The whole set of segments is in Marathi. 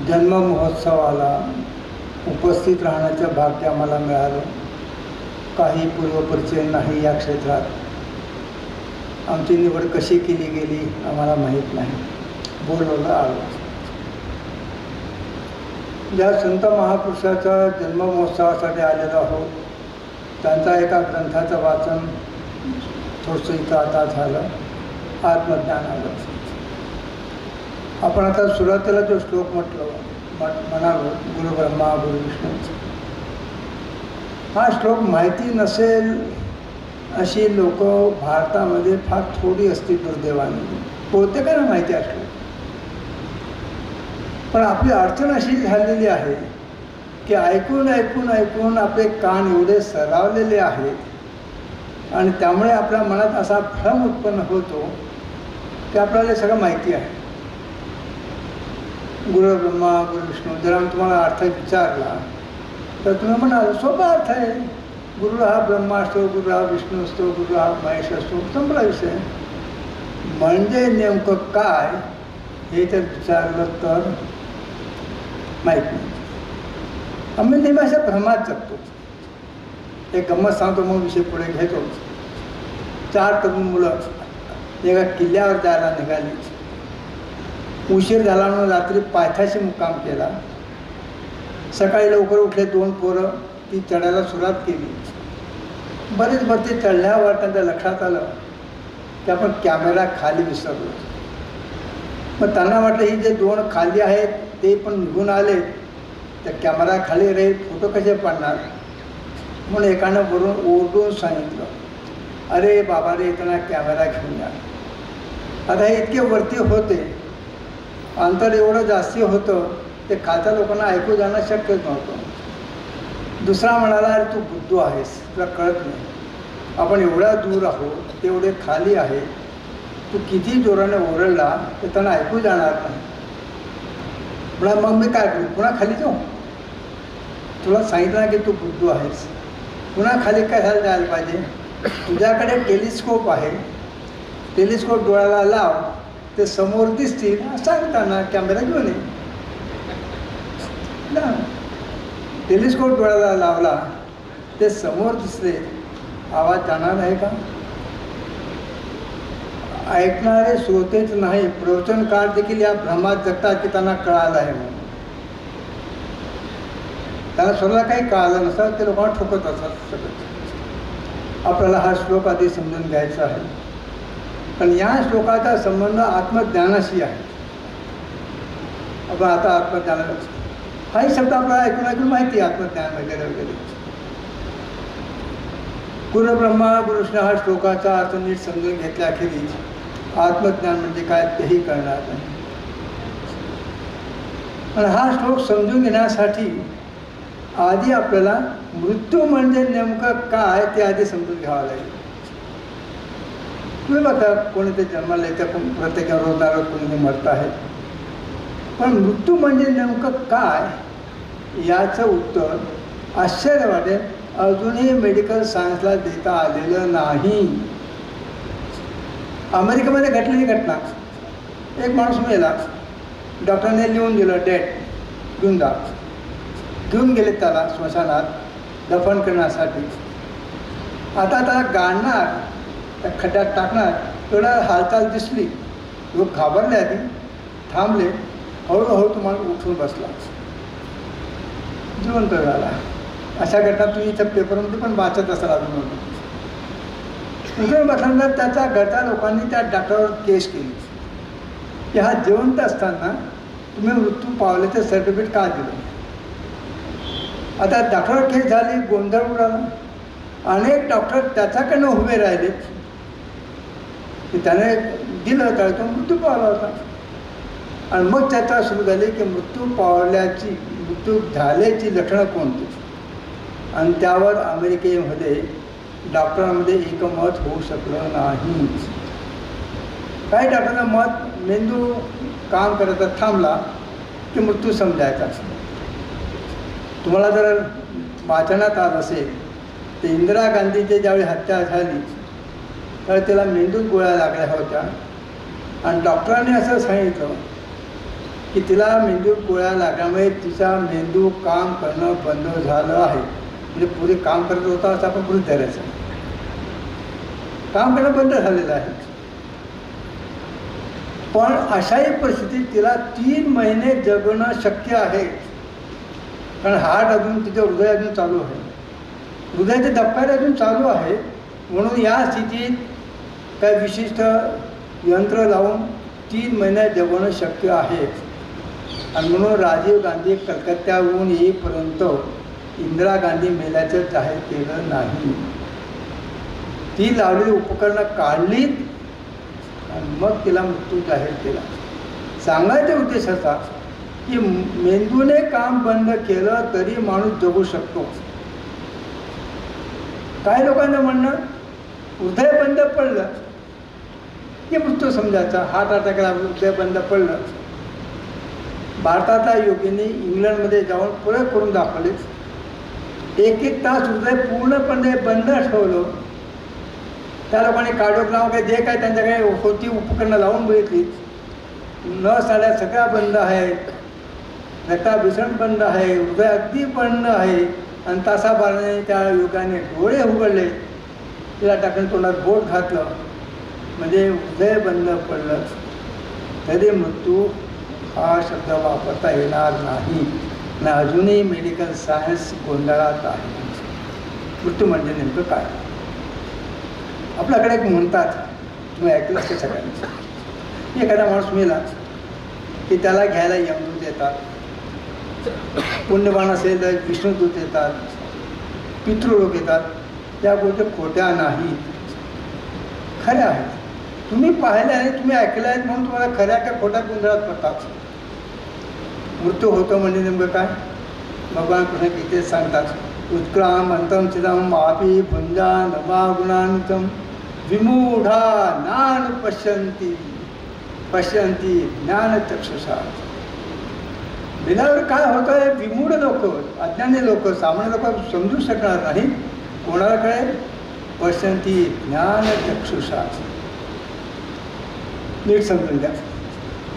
जन्म महोत्सवाला उपस्थित राहण्याचं भाग्य आम्हाला मिळालं. काही पूर्वपरिचय नाही या क्षेत्रात. आमची निवड कशी केली गेली आम्हाला माहीत नाही. बोलवलं आलो. ज्या संत महापुरुषाच्या जन्म महोत्सवासाठी आलेलो आहोत त्यांचा एका ग्रंथाचं वाचन थोडंसं इथं आता झालं. आत्मज्ञान आलं. आपण आता सुरुवातीला जो श्लोक म्हणालो गुरु ब्रह्मा गुरु विष्णू, हा श्लोक माहिती नसेल अशी लोक भारतामध्ये फार थोडी असतील दुर्दैवाने. प्रत्येकाला माहिती असलं, पण आपली अडचण अशी झालेली आहे की ऐकून ऐकून ऐकून आपले कान एवढे सरावलेले आहेत आणि त्यामुळे आपल्या मनात असा भ्रम उत्पन्न होतो की आपल्याला सगळं माहिती आहे. गुरु ब्रह्मा गुरु विष्णू जर आम्ही तुम्हाला अर्थ विचारला तर तुम्ही म्हणाल सोपा अर्थ आहे. गुरु हा ब्रह्मा असतो, गुरु हा विष्णू असतो, गुरु हा महेश असतो, संपला विषय. म्हणजे नेमकं काय हे जर विचारलं तर माहीत नाही. आम्ही नेहमी अशा भ्रमात जगतो. एक गंमत सांगतो मग विषय पुढे घेतो. 4 तरुण मुलं एका किल्ल्यावर जायला निघाली. उशीर झाला म्हणून रात्री पायथ्याशी मुक्काम केला. सकाळी लवकर उठले 2 पोरं ती चढायला सुरुवात केली. बरेच भरती चढल्यावर त्यांच्या लक्षात आलं की आपण कॅमेरा खाली विसरलो. मग त्यांना वाटलं ही जे 2 खाली आहेत ते पण निघून आले तर कॅमेरा खाली राहील, फोटो कसे पडणार. म्हणून एकानं वरून ओरडून सांगितलं, अरे बाबा रे त्यांना कॅमेरा घेऊन या. आता हे इतके वरती होते, अंतर एवढं जास्ती होतं ते खालच्या लोकांना ऐकू जाणं शक्यच नव्हतं. दुसरा म्हणाला, अरे तू बुद्धू आहेस, तुला कळत नाही, आपण एवढ्या दूर आहोत, तेवढे खाली आहे, तू किती जोराने ओरडला तर त्यांना ऐकू जाणार नाही. म्हणा मग मी काय करू, पुन्हा खाली जाऊ? तुला सांगितलं की तू बुद्धू आहेस, पुन्हा खाली काय जायला पाहिजे? तुझ्याकडे टेलिस्कोप आहे, टेलिस्कोप डोळ्याला लाव, ते समोर दिसतील सांगताना कॅमेरा घेऊन ये. टेलिस्कोप डोळ्याला लावला, ते समोर दिसले, आवाज जाणार आहे का? ऐकणारे श्रोतेच नाही, प्रवचनकार देखील या भ्रमात जगतात की त्यांना कळालं आहे म्हणून. त्यांना स्वतःला काही कळालं नसतं, ते लोकांना ठोकत असतात सगळं. आपल्याला हा श्लोक आधी समजून घ्यायचा आहे. पण या श्लोकाचा संबंध आत्मज्ञानाशी आहे. आपण आता आत्मज्ञानाला हाही शब्द आपल्याला ऐकून ऐकून माहिती आहे, आत्मज्ञान वगैरे वगैरे. गुरु ब्रह्मा गुरु विष्णू हा श्लोकाचा अर्थ नीट समजून घेतल्याखेरीज आत्मज्ञान म्हणजे काय तेही कळणार नाही. पण हा श्लोक समजून घेण्यासाठी आधी आपल्याला मृत्यू म्हणजे नेमकं काय ते आधी समजून घ्यावं लागेल. तुम्ही बघा कोणी ते जन्माला येतं, प्रत्येक रोजगार कोणी मरत आहेत, पण मृत्यू म्हणजे नेमकं काय याचं उत्तर आश्चर्य वाटेल अजूनही मेडिकल सायन्सला देता आलेलं नाही. अमेरिकेमध्ये घडलेली घटना, एक माणूस मेला, डॉक्टरने लिहून दिलं डेट घेऊन जा. घेऊन गेले त्याला स्मशानात दफन करण्यासाठी. आता त्याला गाडणार, त्या खड्ड्यात टाकणार, तेवढा हालचाल दिसली, लोक घाबरले, आधी थांबले, हळूहळू तुम्हाला उठून बसला, जिवंत झाला. अशा घटना तुम्ही इथं पेपरमध्ये पण वाचत असाल. अजून उठून बसल्यानंतर त्याच्या घरच्या लोकांनी त्या डॉक्टरवर केस केली की हा जिवंत असताना तुम्ही मृत्यू पावले ते सर्टिफिकेट का दिलं. आता डॉक्टरवर केस झाली, गोंधळ उडाला. अनेक डॉक्टर त्याच्याकडनं उभे राहिले की त्याने दिलं तर तो मृत्यू पावला होता. आणि मग त्याचा सुरू झाले की मृत्यू झाल्याची लक्षणं कोणती. आणि त्यावर अमेरिकेमध्ये डॉक्टरांमध्ये एकमत होऊ शकलं नाही. काही डॉक्टरांना मत, मेंदू काम करायचा थांबला की मृत्यू समजायचा. तुम्हाला जर वाचनात आलं असेल तर इंदिरा गांधीची ज्यावेळी हत्या झाली त्यावेळी त्याला मेंदूत गोळ्या लागल्या होत्या आणि डॉक्टरांनी असं सांगितलं की तिला मेंदू गोळ्या लागल्यामुळे तिचा मेंदू काम करणं बंद झालं आहे. म्हणजे पुढे काम करत होता असं आपण पुढे धरायचं. काम करणं बंद झालेलं आहे. पण अशाही परिस्थितीत तिला 3 महिने जगणं शक्य आहे. कारण हार्ट अजून तिचं हृदय अजून चालू आहे, हृदयाचे धबकारे अजून चालू आहे. म्हणून या स्थितीत काही विशिष्ट यंत्र लावून 3 महिने जगणं शक्य आहे. आणि म्हणून राजीव गांधी कलकत्त्याहून येईपर्यंत इंदिरा गांधी मेल्याचं जाहीर केलं नाही. ती लावलेली उपकरणं काढलीत आणि मग तिला मृत्यू जाहीर केला. सांगायचा उद्देश असा की मेंदूने काम बंद केलं तरी माणूस जगू शकतो. काही लोकांना म्हणणं हृदय बंद पडलं की मृत्यू समजायचा, हार्ट अटॅकला हृदय बंद पडलं. भारताच्या योगींनी इंग्लंडमध्ये जाऊन प्रयोग करून दाखवले. 1-1 तास हृदय पूर्णपणे बंद ठेवलं. त्या लोकांनी कार्डिओग्राम वगैरे जे काही त्यांच्याकडे होती उपकरणं लावून बघितली. नसाड्या सगळ्या बंद आहेत, रक्ताभिसरण बंद आहे, हृदय अगदी बंद आहे. आणि तासाभराने त्या योगाने डोळे उघडले, तिला टाकून तोंडात बोट घातलं, म्हणजे हृदय बंद पडलं. तरी मृत्यू हा शब्द वापरता येणार नाही. आणि अजूनही मेडिकल सायन्स गोंधळात आहे. मृत्यू म्हणजे नेमकं काय? आपल्याकडे एक म्हणतात, तुम्ही ऐकलं असते सगळ्यांनी, एखादा माणूस मेला की त्याला घ्यायला यमदूत येतात, पुण्यवान असेल तर विष्णुदूत येतात, पितृलोक येतात. त्या गोष्टी खोट्या नाहीत, खऱ्या आहेत. तुम्ही पाहिल्या आणि तुम्ही ऐकल्या आहेत म्हणून तुम्हाला खऱ्या का खोट्या गोंधळात पडतात. मृत्यू होतो म्हणजे नेमकं काय? भगवान कृष्ण गीतेत सांगतात, उत्क्राम अंतम चिदम मापी भुंजा नमा गुणांतम विमूढा ज्ञान पश्यंती पश्यंती ज्ञान चक्षुषा. बिलावर काय होतं आहे? विमूढ लोक, अज्ञानी लोक, सामान्य लोक समजू शकणार नाही. कोणाला कळेल? पश्यंती ज्ञान चक्षुषा. नीट समजून द्या.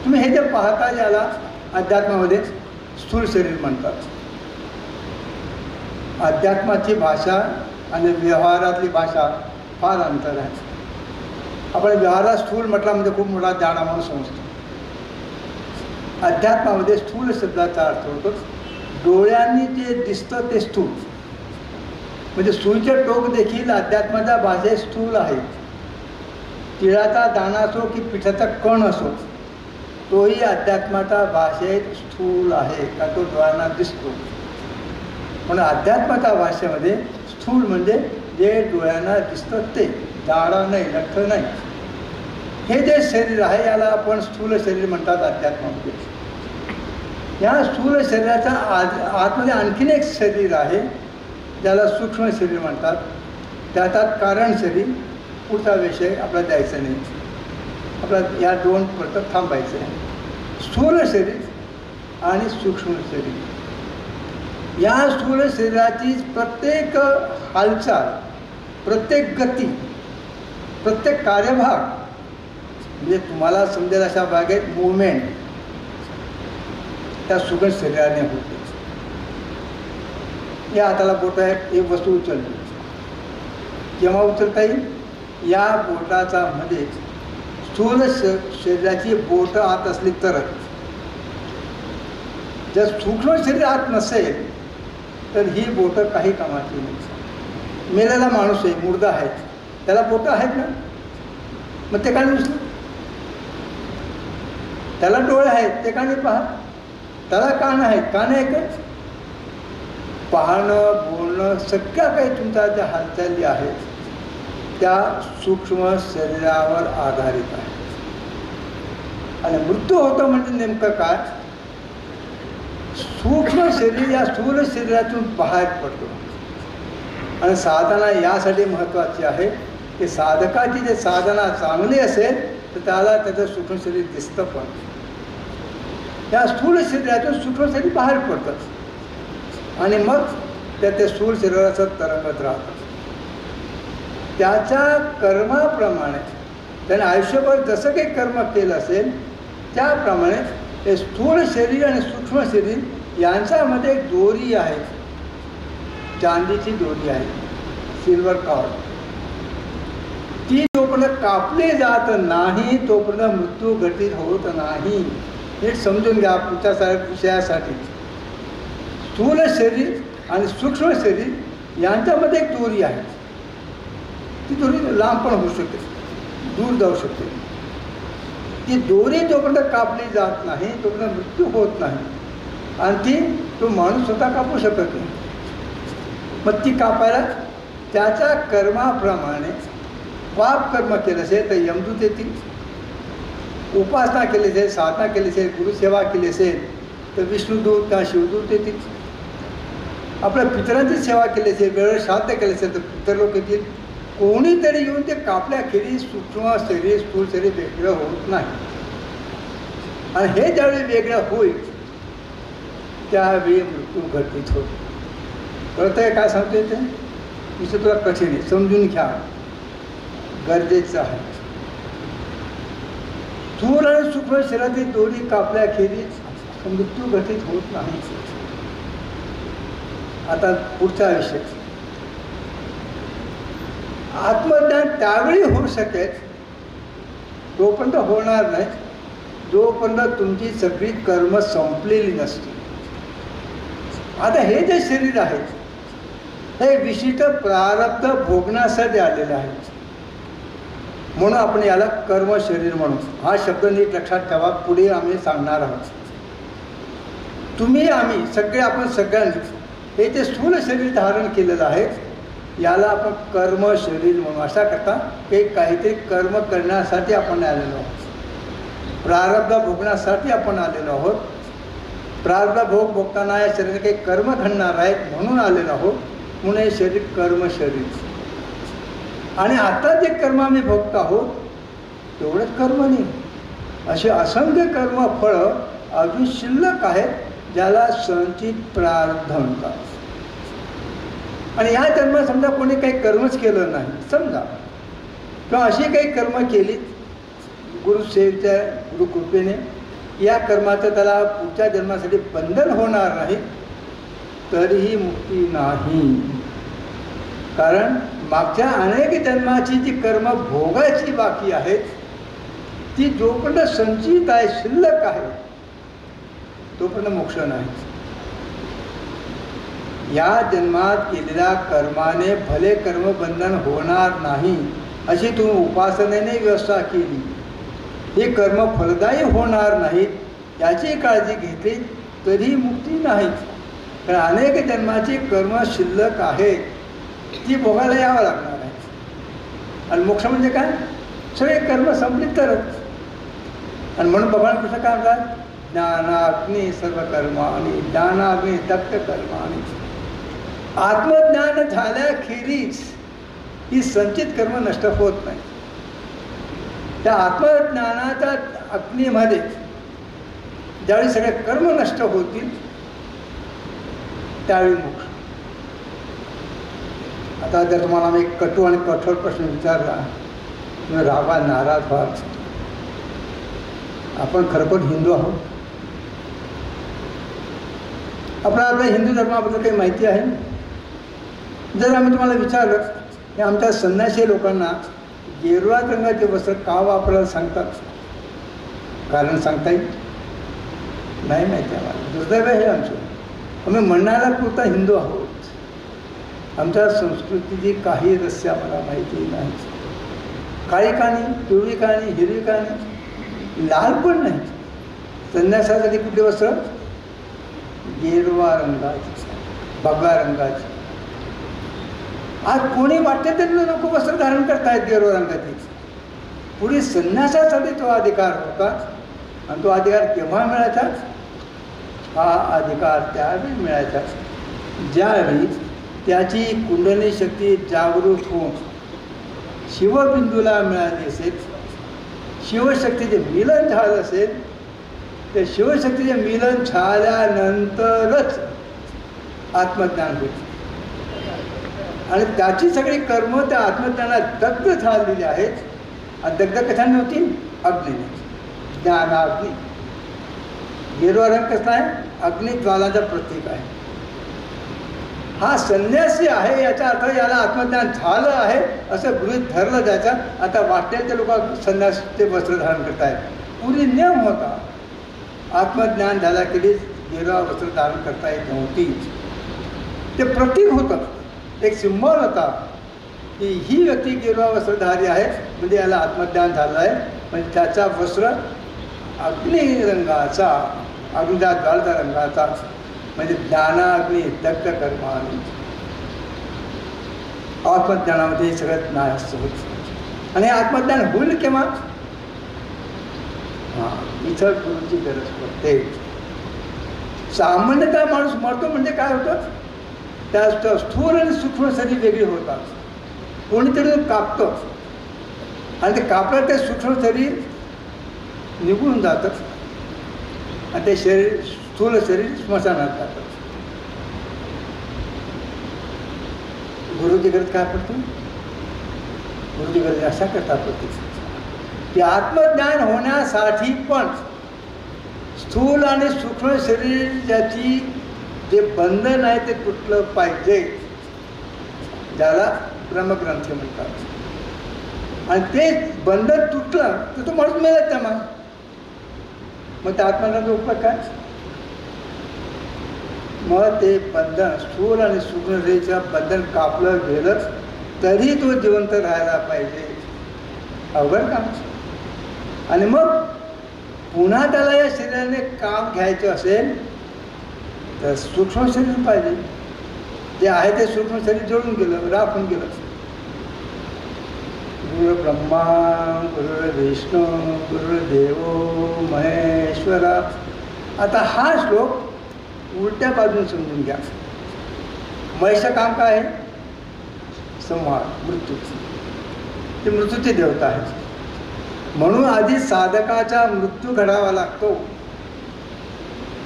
तुम्ही हे जे पाहता याला अध्यात्मामध्ये स्थूल शरीर म्हणतात. अध्यात्माची भाषा आणि व्यवहारातली भाषा फार अंतर आहे. आपण व्यवहारात स्थूल म्हटला म्हणजे खूप मोठा जाणा म्हणून समजतो. अध्यात्मामध्ये स्थूल शब्दाचा अर्थ होतो डोळ्यांनी जे दिसतं ते स्थूल. म्हणजे सुईचे टोक देखील अध्यात्माच्या भाषेत स्थूल आहे. तिळाचा दाणा असो की पिठाचा कण असो, तोही अध्यात्माच्या भाषेत स्थूल आहे, का तो डोळ्यांना दिसतो. पण अध्यात्माच्या भाषेमध्ये स्थूल म्हणजे जे डोळ्यांना दिसतं ते, जाडा नाही, लठ्ठ नाही. हे जे शरीर आहे याला आपण स्थूल शरीर म्हणतात अध्यात्मामध्ये. या स्थूल शरीराच्या आतमध्ये आणखीन एक शरीर आहे ज्याला सूक्ष्म शरीर म्हणतात. त्याच्यात कारण शरीर. पुढचा विषय आपला द्यायचा नाही, आपला या 2 परत थांबायचं आहे. स्थूल शरीर आणि सूक्ष्म शरीर. या स्थूल शरीराची प्रत्येक हालचाल, प्रत्येक गती, प्रत्येक कार्यभाग म्हणजे तुम्हाला समजेल अशा भागेत मुवमेंट त्या सूक्ष्म शरीराने होते. या हाताला बोट आहे, एक वस्तू उचलली, केव्हा उचलता येईल? या बोटाचा मध्ये स्थूल शरीराची बोट आत असली तरच. जर सूक्ष्म शरीर आत नसेल तर ही बोटं काही कामाची नाही. मेलेला माणूस आहे, मुर्दा आहे, त्याला बोटं आहेत ना, मग ते काय उचलू? त्याला डोळे आहेत, ते का नाही पाहत? त्याला कान आहेत, कान एकच. पाहणं, बोलणं, सगळ्या काही तुमच्या ज्या हालचाली आहेत त्या सूक्ष्म शरीरावर आधारित आहे. आणि मृत्यू होतो म्हणजे नेमकं काय? सूक्ष्म शरीर या स्थूल शरीरातून बाहेर पडतो. आणि साधना यासाठी महत्त्वाची आहे की साधकाची जे साधना चांगली असेल तर त्याला त्याचं सूक्ष्म शरीर दिसतं. पण या स्थूल शरीरातून सूक्ष्म शरीर बाहेर पडतं आणि मग त्या स्थूल शरीराचं तरंगत राहतं. त्याच्या कर्माप्रमाणे त्याने आयुष्यभर जसं काही कर्म केलं असेल त्याप्रमाणे हे स्थूल शरीर आणि सूक्ष्म शरीर यांच्यामध्ये एक दोरी आहे, चांदीची दोरी आहे, सिल्वर कॉर्ड. ती जोपर्यंत कापली जात नाही तोपर्यंत मृत्यू घटित होत नाही. हे समजून घ्या पुढच्या विषयासाठी. स्थूल शरीर आणि सूक्ष्म शरीर यांच्यामध्ये एक दोरी आहे. ती दोरी लांब पण होऊ शकते, दूर जाऊ शकते. ती दोरी जोपर्यंत कापली जात नाही तोपर्यंत मृत्यू होत नाही. आणि ती तो माणूस स्वतः कापू शकत नाही. मग ती कापायला त्याच्या कर्माप्रमाणे पाप कर्म केलं असेल तर यमदूत येतील, उपासना केली असेल, साधना केली असेल, गुरुसेवा केली असेल तर विष्णुदूत किंवा शिवदूत येतील. आपल्या पितरांची सेवा केली असेल, वेळेवर श्राद्ध केले असेल तर पितर लोक येतील. कोणीतरी येऊन ते कापल्याखेरी सूक्ष्म शरीर स्थूल शरीर वेगळं होत नाही. आणि हे ज्यावेळी वेगळं होईल त्यावेळी मृत्यू घटित होतो. कळतं आहे काय सांगतोय ते? विषय तुला कठीण आहे, समजून घ्या, गरजेचं आहे. स्थूल आणि सूक्ष्म शरीरातील दोरी कापल्याखेरीज मृत्यू घटित होत नाही. आता पुढचा विषय, आत्मज्ञान त्यावेळी होऊ शकेल तोपर्यंत होणार नाही जोपर्यंत तुमची सगळी कर्म संपलेली नसतील. आता हे जे शरीर आहे हे विशिष्ट प्रारब्ध भोगण्यासाठी आलेले आहे, म्हणून आपण याला कर्म शरीर म्हणू. हा शब्द नीट लक्षात ठेवा, पुढे आम्ही सांगणार आहोत. तुम्ही आम्ही सगळे आपण सगळ्यांनी हे जे स्थूल शरीर धारण केलेलं आहे याला आपण कर्म शरीर म्हणून. अशा करता की काहीतरी कर्म करण्यासाठी आपण आलेलो आहोत, प्रारब्ध भोगण्यासाठी आपण आलेलो आहोत. प्रारब्ध भोग भोगताना या शरीराने काही कर्म घडणार आहेत म्हणून आलेलो आहोत, म्हणून हे शरीर कर्म शरीर. आणि आता जे कर्म आम्ही भोगत आहोत तेवढंच कर्म नाही, असे असंख्य कर्मफळं अजून शिल्लक आहेत ज्याला संचित प्रारब्ध म्हणतात. आणि या जन्मात समजा कोणी काही कर्मच केलं नाही समजा, किंवा अशी काही कर्म केली गुरुसेवेच्या गुरुकृपेने, या कर्माचं त्याला पुढच्या जन्मासाठी बंधन होणार नाही तरीही मुक्ती नाही. कारण मागच्या अनेक जन्माची जी कर्म भोगायची बाकी आहेत ती जोपर्यंत संचित आहे, शिल्लक आहे, तोपर्यंत मोक्ष नाही. या जन्मात केलेल्या कर्माने भले कर्मबंधन होणार नाही अशी तुम्ही उपासनेने व्यवस्था केली, हे कर्म फलदायी होणार नाहीत याची काळजी घेतली तरी मुक्ती नाही. कारण अनेक जन्माची कर्म शिल्लक आहेत ती भोगायला यावं लागणार आहे. आणि मोक्ष म्हणजे काय? सगळे कर्म संपलीत तरच. आणि म्हणून भगवान कृष्ण काय म्हणतात? ज्ञानाग्नी सर्व कर्माणि ज्ञानाग्नी दग्ध कर्माणि. आत्मज्ञान झाल्याखेरीज ही संचित कर्म नष्ट होत नाही. त्या आत्मज्ञानाच्या अग्नीमध्ये ज्यावेळी सगळे कर्म नष्ट होतील त्यावेळी मोक्ष. आता जर तुम्हाला मी कटू आणि कठोर प्रश्न विचारला तुम्ही रागा नाराज व्हाल. आपण खरोखर हिंदू आहोत? आपल्या हिंदू धर्माबद्दल काही माहिती आहे? जर आम्ही तुम्हाला विचारलं की आमच्या संन्यासी लोकांना गेरुवा रंगाचे वस्त्र का वापरायला सांगतात, कारण सांगता येईल? नाही माहिती आम्हाला. दुर्दैव आहे आमचं. आम्ही म्हणणारा पुरता हिंदू आहोत. आमच्या संस्कृतीची काही रहस्य आम्हाला माहिती नाही. काळी काणी, पिवळी काणी, हिरवी काणी, लाल पण नाही. संन्यासासाठी कुठले वस्त्र? गेरुवा रंगाचे, भगवा रंगाचे. आज कोणी वाटते तरी लोक वस्त्र धारण करतायत गेरुवा रंगाचे. पुढे संन्यासासाठी तो अधिकार होता. आणि तो अधिकार केव्हा मिळायचा? हा अधिकार त्यावेळी मिळायचा ज्यावेळी त्याची कुंडली शक्ती जागृत होऊन शिवबिंदूला मिळाली असेल, शिवशक्तीचे मिलन झालं असेल. ते शिवशक्तीचे मिलन झाल्यानंतरच आत्मज्ञान होईल. आणि त्याची सगळी कर्म त्या आत्मज्ञानात दग्ध झालेली आहेत. आणि दग्ध कशाने होतील? अग्नीने, ज्ञानाग्नी. गेरुवा रंग कसा आहे? अग्निज्वालाचं प्रतीक आहे. हा संन्यासी आहे याचा अर्थ याला आत्मज्ञान झालं आहे असं गृहीत धरलं जायचं. आता वाटेल ते लोक संन्यासीचे वस्त्र धारण करत आहेत. पूर्वी नियम होता, आत्मज्ञान झाला की गेरुवा वस्त्र धारण करता येत नव्हती. ते प्रतीक होतं, एक सिंबॉल होता की ही व्यक्ती गेरुवा वस्त्रधारी आहे म्हणजे याला आत्मज्ञान झालं आहे. म्हणजे त्याचा वस्त्र अग्निरंगाचा, अग्निज्वालाचा रंगाचा, म्हणजे ज्ञानाग्नी दग्ध कर्मानी. आत्मज्ञानामध्ये सगळं नाश होत. आणि आत्मज्ञान होईल केव्हा? इथं गुरुची गरज पडते. सामान्यतः माणूस मरतो म्हणजे काय होतं? त्या स्थूल आणि सूक्ष्म शरीर वेगळी होतात. कोणीतरी कापतं आणि ते कापलं ते सूक्ष्म शरीर निघून जातं आणि ते शरीर स्थूल शरीर स्मशानात जातं. गुरुची गरज काय पडते? गुरुची गरज अशा करता पडते की आत्मज्ञान होण्यासाठी पण स्थूल आणि सूक्ष्म शरीर ज्याची जे बंधन आहे ते तुटलं पाहिजे, ज्याला ब्रह्मग्रंथी म्हणतात. आणि ते बंधन तुटलं तर तो माणूस मिळत नाही. मग त्या आत्मज्ञानाचा उपयोग काय? मग ते बंधन स्थूल आणि सूक्ष्म शरीराचं बंधन कापलं गेलं तरी तो जिवंत राहायला पाहिजे. अवघड काम. आणि मग पुन्हा त्याला या शरीराने काम घ्यायचं असेल तर सूक्ष्म शरीर पाहिजे. जे आहे ते सूक्ष्म शरीर जोडून गेलं, राखून गेलं. गुरु ब्रह्मा गुरु विष्णू गुरुदेव महेश्वरा. आता हा श्लोक उलट्या बाजून समजून घ्या. महेशचं काम काय आहे? संहार, मृत्यू. ते मृत्यूची देवता आहे. म्हणून आधी साधकाचा मृत्यू घडावा लागतो.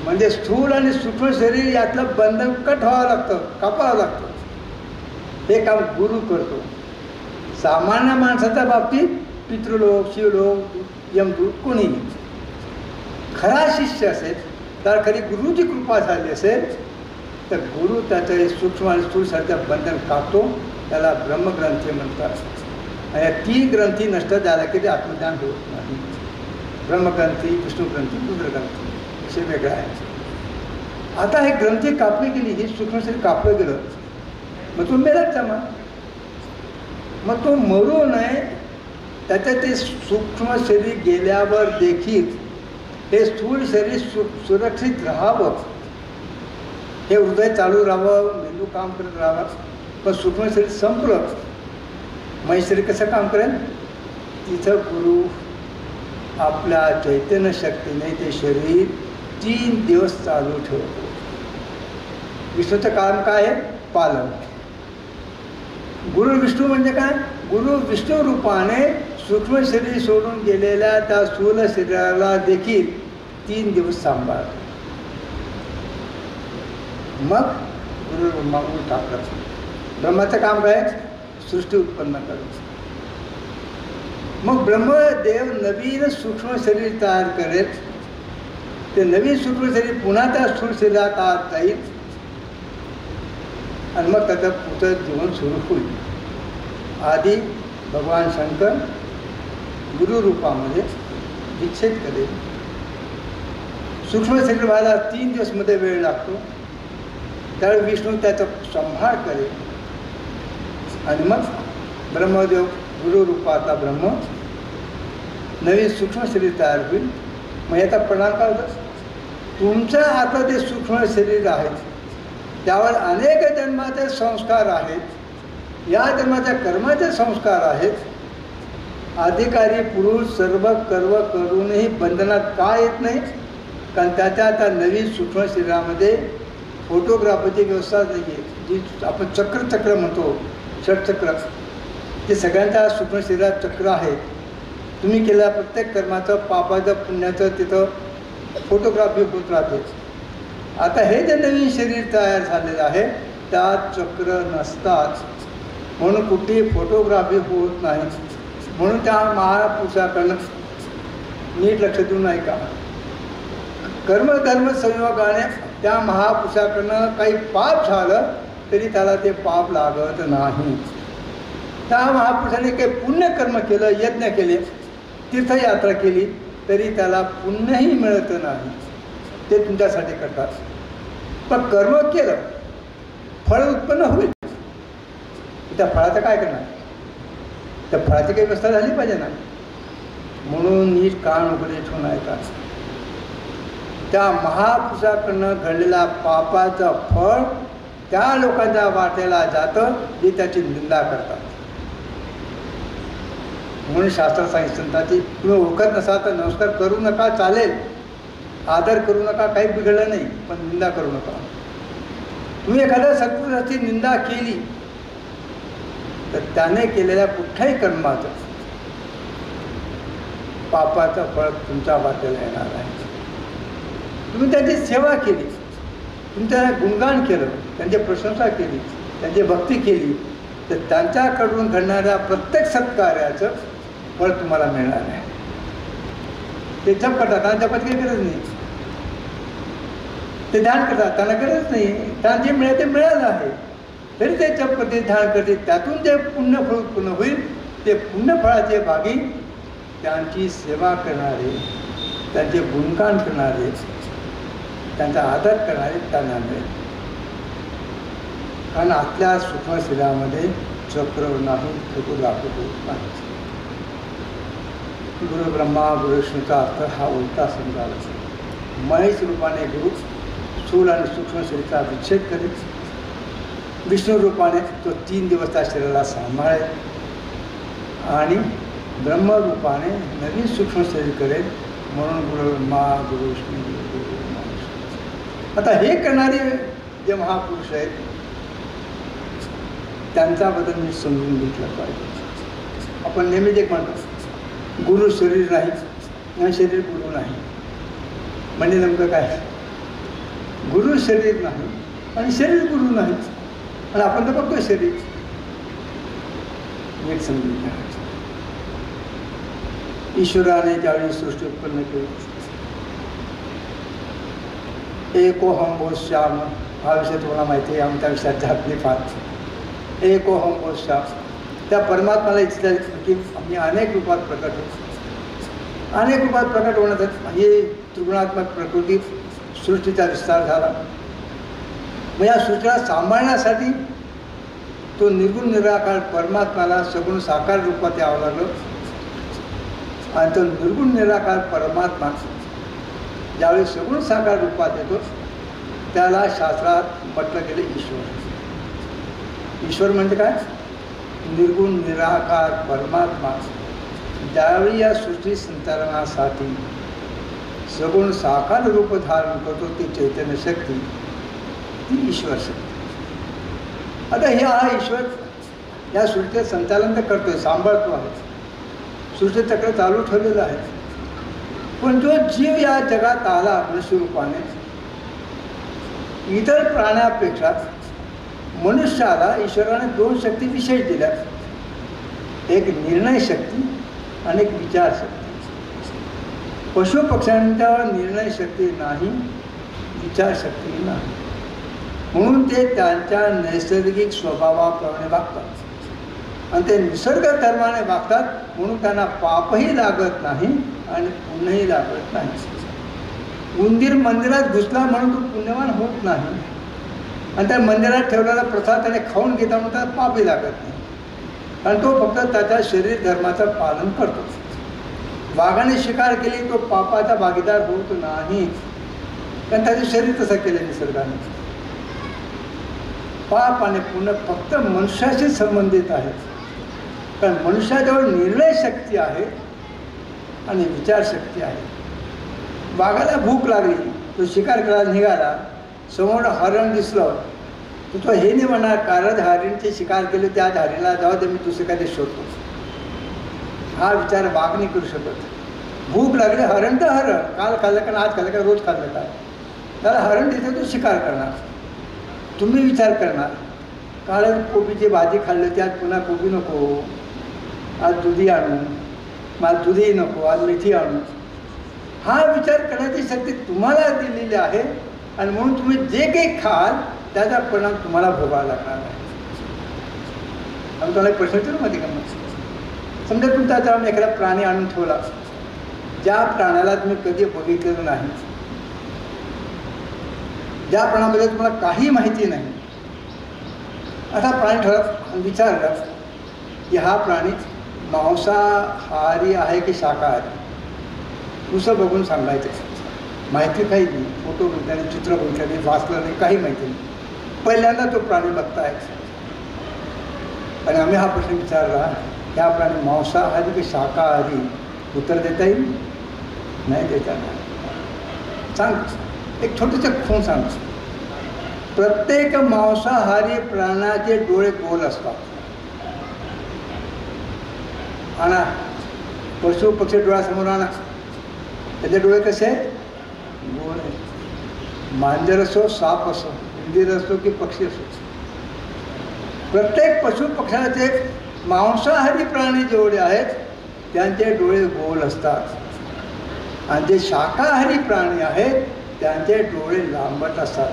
म्हणजे स्थूल आणि सूक्ष्म शरीर यातलं बंधन कट व्हावं लागतं, कापावं लागतं. हे काम गुरु करतो. सामान्य माणसाच्या बाबतीत पितृलोक, शिवलोक, यमदूत कोणीही. खरा शिष्य असेल तर खरी गुरुची कृपा झाली असेल तर गुरु त्याचं सूक्ष्म आणि स्थूल शरीराचं बंधन कापतो. त्याला ब्रह्मग्रंथी म्हणतात. आणि ती ग्रंथी नष्ट झाला की ते आत्मज्ञान होत नाही. ब्रह्मग्रंथी, विष्णुग्रंथी, रुद्रग्रंथी असे वेगळं आहे. आता हे ग्रंथी कापली गेली, हे सूक्ष्म शरीर कापलं गेलं, मग तो मेलाच जमा. मग तो मरू नये त्याचं ते सूक्ष्म शरीर गेल्यावर देखील हे स्थूल शरीर सुरक्षित राहावं. हे हृदय चालू राहावं, मेंदू काम करत राहावं. पण सूक्ष्म शरीर संपलं, मग शरीर कसं काम करेल? तिथं गुरु आपल्या चैतन्य शक्तीने ते शरीर 3 दिवस चालू ठेवतो. विष्णूचं काम काय आहे? पालन. गुरु विष्णू म्हणजे काय? गुरु विष्णू रूपाने सूक्ष्म शरीर सोडून गेलेल्या त्या स्थूल शरीराला देखील 3 दिवस सांभाळतो. मग गुरु मागून टाकत. ब्रह्माचं काम काय? सृष्टी उत्पन्न करायचं. मग ब्रह्मदेव नवीन सूक्ष्म शरीर तयार करेल. ते नवीन सूक्ष्म शरीर पुन्हा त्या स्थूल शरीरात आत जाईल आणि मग त्याचं पुढचं जीवन सुरू होईल. आधी भगवान शंकर गुरुरूपामध्ये विच्छेद करेल. सूक्ष्म शरीर व्हायला 3 दिवसमध्ये वेळ लागतो. त्यावेळी विष्णू त्याचा संभाळ करेल आणि मग ब्रह्मदेव गुरुरूपाचा ब्रह्म नवीन सूक्ष्म शरीर तयार होईल. मग याचा परिणाम काय होतं? तुमचं आता ते सूक्ष्म शरीर आहे त्यावर अनेक जन्माचे संस्कार आहेत. या जन्माच्या कर्माचे संस्कार आहेत. अधिकारी पुरुष सर्व कर्म करूनही बंधनात का येत नाही? कारण त्याच्या आता नवीन सूक्ष्म शरीरामध्ये फोटोग्राफीची व्यवस्था नाही आहे. जी आपण चक्र म्हणतो, षटचक्र, ते सगळ्यांच्या सूक्ष्म शरीरात चक्र आहे. तुम्ही केलेल्या प्रत्येक कर्माचं, पापाचं, पुण्याचं तिथं फोटोग्राफी होत राहते. आता हे जे नवीन शरीर तयार झालेलं आहे त्यात चक्र नसतात, म्हणून कुठेही फोटोग्राफी होत नाही. म्हणून त्या महापुरुषाकडनं नीट लक्ष देऊन ऐका. कर्मधर्म संयोगाने त्या महापुरुषाकडनं काही पाप झालं तरी त्याला ते पाप लागत नाही. त्या महापुरुषाने काही पुण्यकर्म केलं, यज्ञ केले, तीर्थयात्रा केली तरी त्याला पुण्यही मिळत नाही. ते तुमच्यासाठी करतात. पण कर्म केलं, फळ उत्पन्न होईल. त्या फळाचं काय करणार? त्या फळाची काही व्यवस्था झाली पाहिजे ना. म्हणून नीट कान उघडे ठेवून ऐकायचं. त्या महापुरुषाकडनं घडलेल्या पापाचं फळ त्या लोकांच्या वाटेला जातं जे त्याची निंदा करतात. म्हणून शास्त्र सांगितलं, तुम्ही ओळखत नसाल तर नमस्कार करू नका, चालेल. आदर करू नका, काही बिघडलं नाही, पण निंदा करू नका. तुम्ही एखाद्या सत्पुरुषाची निंदा केली तर त्याने केलेल्या कुठल्याही कर्माचं पापाचं फळ तुमच्या वाटेला येणार आहे. तुम्ही त्यांची सेवा केली, तुम्ही त्यांना गुणगान केलं, त्यांची प्रशंसा केली, त्यांची भक्ती केली तर त्यांच्याकडून घडणाऱ्या प्रत्येक सत्कार्याचं फळ तुम्हाला मिळणार आहे. ते जप करतात, त्यांना जपाची काही गरज नाही. ते ध्यान करतात, त्यांना गरज नाही. त्यांना जे मिळालं ते मिळालं आहे तरी ते जप करते, ध्यान करते. त्यातून जे पुण्यफळ उत्पन्न होईल ते पुण्यफळाचे भागी त्यांची सेवा करणारे, त्यांचे गुणगान करणारे, त्यांचा आदर करणारे त्यांना मिळेल. कारण आपल्या सूक्ष्म शरीरामध्ये चक्र नाही, खगोल नाही. गुरु ब्रह्मा गुरु विष्णूचा अर्थ हा उलटा समजावा. महेश रूपाने गुरु स्थूल आणि सूक्ष्म शरीराचा विच्छेद करेल. विष्णू रूपाने तो 3 दिवस त्या शरीराला सांभाळेल आणि ब्रह्मरूपाने नवीन सूक्ष्म शरीर करेल. म्हणून गुरु ब्रह्मा गुरु विष्णू गुरु ब्रह्मा. आता हे करणारे जे महापुरुष आहेत त्यांच्याबद्दल मी समजून घेतलं पाहिजे. आपण नेहमीच एक म्हणतो गुरु शरीर नाही आणि शरीर गुरु नाही. म्हणजे नेमकं काय? गुरु शरीर नाही आणि शरीर गुरु नाही. आणि आपण तर बघतोय शरीर. नीट समजून घ्या. ईश्वराने ज्यावेळी सृष्टी उत्पन्न केली, एकोहम बोश्याम हा विषय तुम्हाला माहिती आहे, आमच्या विषयात जात नाही फार. एकोहम बोश्याम त्या परमात्माला इच्छा की आम्ही अनेक रूपात प्रकट होतो. अनेक रूपात प्रकट होण्यासाठी हे त्रिगुणात्मक प्रकृती सृष्टीचा विस्तार झाला. मग या सृष्टीला सांभाळण्यासाठी तो निर्गुण निराकार परमात्माला सगुण साकार रूपात यावं लागलं. आणि तो निर्गुण निराकार परमात्मा ज्यावेळी सगुण साकार रूपात येतो त्याला शास्त्रात म्हटलं गेलं ईश्वर. ईश्वर म्हणजे काय? निर्गुण निराकार परमात्मा ज्यावेळी या सृष्टी संचालनासाठी सगुण साकार रूप धारण करतो ती चैतन्य शक्ती, ती ईश्वर शक्ती. आता हे हा ईश्वर या सृष्टीचं संचालन तर करतोय, सांभाळतो आहे, सृष्टीचक्र चालू ठेवलेलं आहे. पण जो जीव या जगात आला मनुष्यरूपाने, इतर प्राण्यापेक्षा मनुष्याला ईश्वराने 2 शक्ती विशेष दिल्या. एक निर्णय शक्ती आणि एक विचार शक्ती. पशुपक्ष्यांच्या निर्णय शक्ती नाही, विचार शक्ती नाही. म्हणून ते त्यांच्या नैसर्गिक स्वभावाप्रमाणे वागतात आणि ते निसर्ग धर्माने वागतात. म्हणून त्यांना पापही लागत नाही आणि पुण्यही लागत नाही. उंदीर मंदिरात घुसला म्हणून तो पुण्यवान होत नाही आणि त्या मंदिरात ठेवलेला प्रसाद त्याने खाऊन घेता म्हणून त्याला पापही लागत नाही. कारण तो फक्त त्याच्या शरीर धर्माचं पालन करतो. वाघाने शिकार केली तो पापाचा भागीदार होत नाही, कारण त्याचे शरीर तसं केलं निसर्गाने. पाप आणि पुण्य फक्त मनुष्याशी संबंधित आहे. कारण मनुष्याजवळ निर्णय शक्ती आहे आणि विचारशक्ती आहे. वाघाला भूक लागली, तो शिकार करायला निघाला, समोर हरण दिसलं तर तो हे नाही म्हणणार कारण हरणचे शिकार केले त्या हरणीला जाऊ दे, मी दुसरे काही शोधतो. हा विचार वाघ नाही करू शकत. भूक लागली, हरण तर हरण, काल खाल्लं का आज खाल्लं का रोज खाल्लं का, त्याला हरण दिसलं तो शिकार करणार. तुम्ही विचार करणार काल कोबीची भाजी खाल्ली होती, आज पुन्हा कोबी नको, आज दुधी आणू, मला दुधी नको, आज मेथी आणू. हा विचार करण्याची शक्ती तुम्हाला दिलेली आहे आणि म्हणून तुम्ही जे काही खाल त्याचा परिणाम तुम्हाला भोगावा लागणार आहे. आम्ही तुम्हाला एक प्रश्न विचारू मध्ये का मग समजा तुमचा जरा एखादा प्राणी आणून ठेवला ज्या प्राण्याला तुम्ही कधी बघितलेलं नाही, ज्या प्राण्याबद्दल तुम्हाला काही माहिती नाही, असा प्राणी ठेवला आणि विचारलं की हा प्राणी मांसाहारी आहे की शाकाहारी, नुसतं बघून सांगायचं, माहिती काही नाही, फोटो बघितला नाही, चित्र बघितलं नाही, वाचलं नाही, काही माहिती नाही, पहिल्यांदा तो प्राणी बघताय आणि आम्ही हा प्रश्न विचारला की हा प्राणी मांसाहारी की शाकाहारी, उत्तर देता येईल? नाही देता नाही. सांग एक छोटंसं खूण सांग. प्रत्येक मांसाहारी प्राण्याचे डोळे गोल असतात. आणा पशु पक्षी डोळ्यासमोर आणा, त्याचे डोळे कसे आहेत? गोल आहे. मांजर असो, साप असो, उंदीर असो की पक्षी असो, प्रत्येक पशु पक्ष्याचे मांसाहारी प्राणी जेवढे आहेत त्यांचे डोळे गोल असतात आणि जे शाकाहारी प्राणी आहेत त्यांचे डोळे लांबट असतात.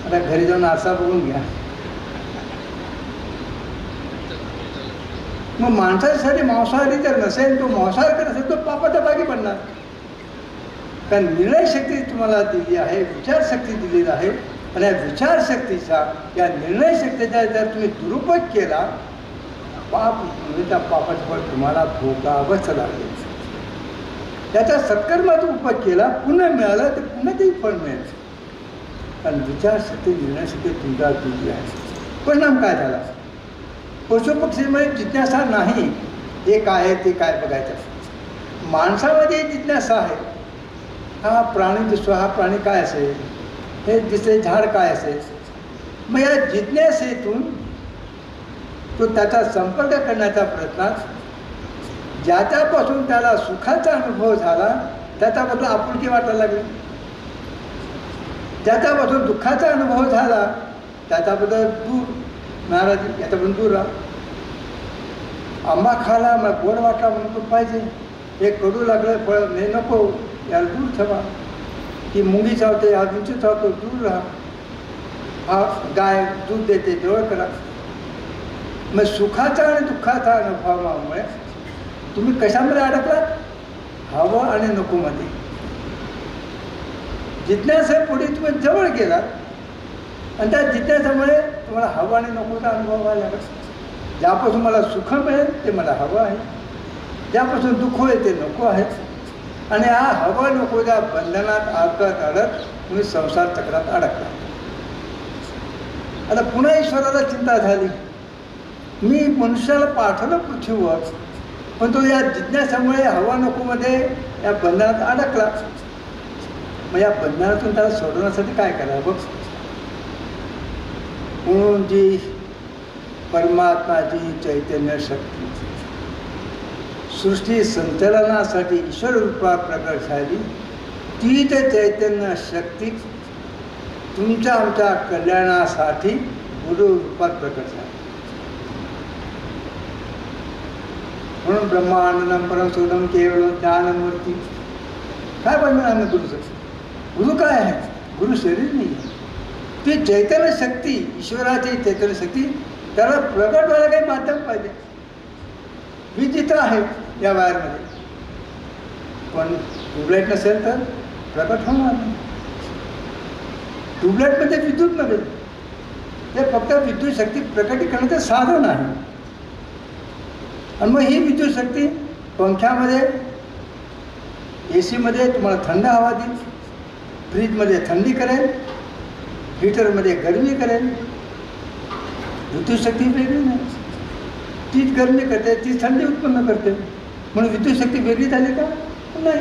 आता घरी जाऊन आरसा बघून घ्या. मग माणसासाठी मांसाहारी जर नसेल, तो मांसाहार करत असेल, तो पापाच्या भागी पडणार. कारण निर्णय शक्ती तुम्हाला दिली आहे, विचारशक्ती दिलेली आहे आणि या विचारशक्तीचा, या निर्णय शक्तीचा जर तुम्ही दुरुपयोग केला, पाप म्हणजे त्या पापाचं फळ तुम्हाला भोगावंच लागेल. त्याचा सत्कर्माचा उपयोग केला, पुण्य मिळालं तर पुण्याचंही फळ मिळेल. कारण विचारशक्ती निर्णयशक्ती तुमच्या दिली आहे. परिणाम काय झाला? पशुपक्षीमध्ये जिज्ञासा नाही, हे काय आहे ते काय बघायचं. माणसामध्ये जिज्ञासा आहे, हा प्राणी दिसतो, हा प्राणी काय असेल, हे दिसते झाड काय असेल. मग या जिज्ञासेतून तो त्याचा संपर्क करण्याचा प्रयत्नात ज्याच्यापासून त्याला सुखाचा अनुभव झाला त्याच्याबद्दल आपुलकी वाटायला लागली, ज्याच्यापासून दुःखाचा अनुभव झाला त्याच्याबद्दल दूर नाराजी, याच्यापासून दूर राहा. आंबा खाला मला गोड वाटला म्हणून तो पाहिजे, हे कडू लागलं फळ नाही नको, याला दूर ठेवा. ही मुंगी चावते, हा विंचू चावतो, दूर राहा. हा गाय दूध देते, जवळ करा. मग सुखाचा आणि दुःखाचा अनुभवामुळे तुम्ही कशामध्ये अडकलात? हवं आणि नकोमध्ये. जिज्ञासेपुढे तुम्ही जवळ गेलात आणि त्या जिज्ञासेमुळे तुम्हाला हवं आणि नकोचा अनुभव व्हायला लागला. ज्यापासून मला सुख मिळेल ते मला हवं आहे, ज्यापासून दुःख होईल ते नको आहे. आणि हा हवं नकोच्या बंधनात अडकत तुम्ही संसार चक्रात अडकला. आता पुन्हा ईश्वराला चिंता झाली, मी मनुष्याला पाठवलं पृथ्वीवर, पण तो या जिज्ञासामुळे हवा नकोमध्ये या बंधनात अडकला. मग या बंधनातून त्याला सोडवण्यासाठी काय करावं? बघ, म्हणून जी परमात्माची चैतन्य शक्ती सृष्टी संचलनासाठी ईश्वर रूपात प्रकट झाली, तीच चैतन्य शक्ती तुमच्या आमच्या कल्याणासाठी गुरु रूपात प्रकट झाली. म्हणून ब्रह्मानंदम परम शोधम केवळ ज्ञानमूर्ती. काय बनणार गुरुचं? गुरु काय आहे? गुरु शरीर नाही, ती चैतन्य शक्ती, ईश्वराची चैतन्य शक्ती, त्याला प्रगट व्हायला काही माध्यम पाहिजे. मी जिथं आहे या वायरमध्ये, पण ट्यूबलाईट नसेल तर प्रगट होणार नाही. ट्यूबलाईटमध्ये विद्युत नव्हे, ते फक्त विद्युत शक्ती प्रकटीकरणाचं साधन आहे. आणि मग ही विद्युत शक्ती पंख्यामध्ये, AC मध्ये तुम्हाला थंड हवा देईल, फ्रीजमध्ये थंडी करेल, हीटरमध्ये गरमी करेल. विद्युत शक्ती वेगळी नाही, तीच गरमी करते, तीच थंडी उत्पन्न करते. म्हणून विद्युत शक्ती वेगळी झाली का? नाही,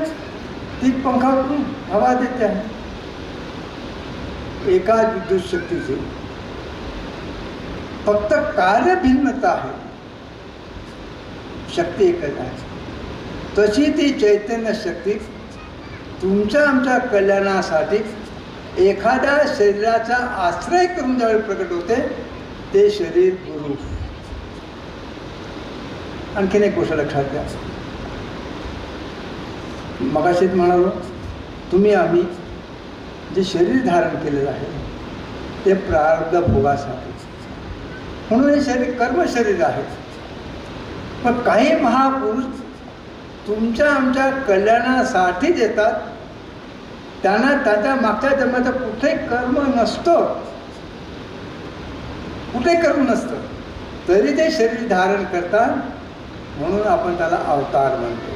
तीच पंखा हवा देते आहे. एकाच विद्युत शक्तीची फक्त कार्य भिन्नता आहे, शक्ती एकच आहे. तशी ती चैतन्य शक्ती तुमच्या आमच्या कल्याणासाठी एखाद्या शरीराचा आश्रय करून ज्यावेळी प्रकट होते ते शरीर गुरु. आणखीन एक गोष्ट लक्षात घ्या, मगाशीच म्हणालो, तुम्ही आम्ही जे शरीर धारण केलेलं आहे ते प्रारब्ध भोगासाठी, म्हणून हे शरीर कर्मशरीर आहे. पण काही महापुरुष तुमच्या आमच्या कल्याणासाठी देतात, त्यांना त्यांच्या मागच्या जन्माचं कुठेही कर्म नसतं, कुठेही कर्म नसतं, तरी ते शरीर धारण करतात, म्हणून आपण त्याला अवतार म्हणतो.